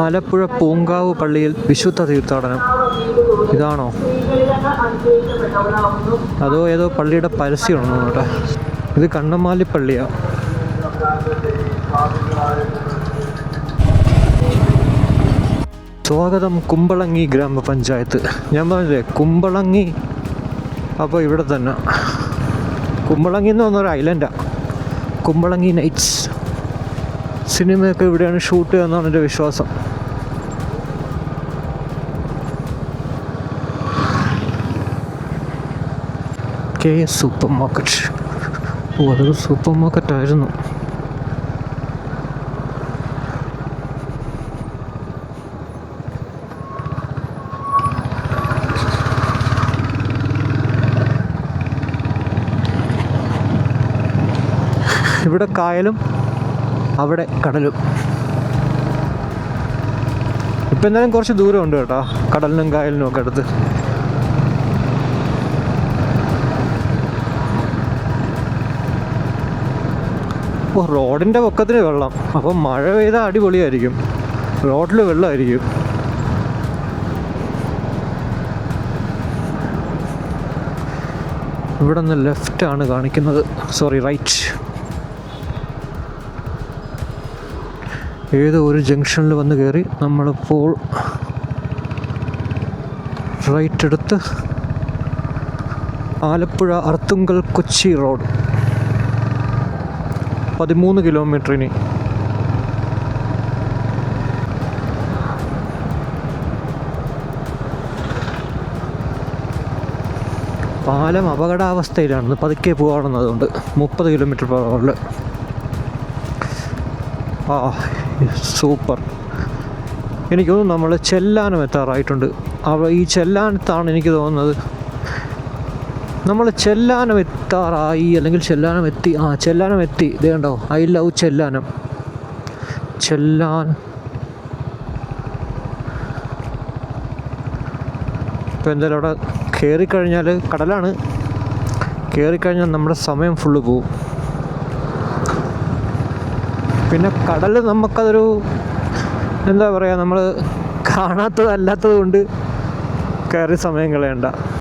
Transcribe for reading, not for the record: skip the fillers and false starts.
ആലപ്പുഴ പൂങ്കാവ് പള്ളിയിൽ വിശുദ്ധ തീർത്ഥാടനം. ഇതാണോ അതോ ഏതോ പള്ളിയുടെ പരസ്യമാണോ കേട്ടോ? ഇത് കണ്ണമാലി പള്ളിയാണ്. സ്വാഗതം കുമ്പളങ്ങി ഗ്രാമപഞ്ചായത്ത്. ഞാൻ പറഞ്ഞില്ലേ കുമ്പളങ്ങി, അപ്പോൾ ഇവിടെ തന്നെ. കുമ്പളങ്ങി എന്ന് പറഞ്ഞൊരു ഐലൻഡാണ് കുമ്പളങ്ങി നൈറ്റ്സ്. സിനിമയൊക്കെ ഇവിടെയാണ് ഷൂട്ട് എന്നാണ് എൻ്റെ വിശ്വാസം. KS super market. അതൊരു സൂപ്പർ മാർക്കറ്റായിരുന്നു. ഇവിടെ കായലും അവിടെ കടലും. ഇപ്പം എന്തായാലും കുറച്ച് ദൂരമുണ്ട് കേട്ടോ കടലിനും കായലിനും ഒക്കെ അടുത്ത്. ഓ, റോഡിൻ്റെ പൊക്കത്തിന് വെള്ളം. അപ്പം മഴ പെയ്താൽ അടിപൊളിയായിരിക്കും, റോഡിൽ വെള്ളമായിരിക്കും. ഇവിടെ നിന്ന് ലെഫ്റ്റാണ് കാണിക്കുന്നത്, സോറി റൈറ്റ്. ഏതോ ഒരു ജംഗ്ഷനിൽ വന്ന് കയറി നമ്മളിപ്പോൾ റൈറ്റ് എടുത്ത് ആലപ്പുഴ അർത്തുങ്കൽ കൊച്ചി റോഡ് 13 കിലോമീറ്റർ. ഇനി പാലം അപകടാവസ്ഥയിലാണ്, പതുക്കെ പോകാവുന്നതുകൊണ്ട് 30 km/h. ആ സൂപ്പർ. എനിക്ക് തോന്നുന്നു നമ്മൾ ചെല്ലാനം എത്താറായിട്ടുണ്ട്. ഈ ചെല്ലാനത്താണ് എനിക്ക് തോന്നുന്നത് നമ്മൾ ചെല്ലാനം എത്താറായി, അല്ലെങ്കിൽ ചെല്ലാനം എത്തി. ചെല്ലാനം എത്തി. ഇത് കണ്ടോ, ഐ ലവ് ചെല്ലാനം. ഇപ്പോൾ എന്തായാലും അവിടെ കയറിക്കഴിഞ്ഞാൽ കടലാണ്, കയറിക്കഴിഞ്ഞാൽ നമ്മുടെ സമയം ഫുള്ള് പോവും. പിന്നെ കടൽ നമുക്കതൊരു എന്താ പറയുക, നമ്മൾ കാണാത്തതല്ലാത്തത് കൊണ്ട് കയറി സമയം കളയണ്ട.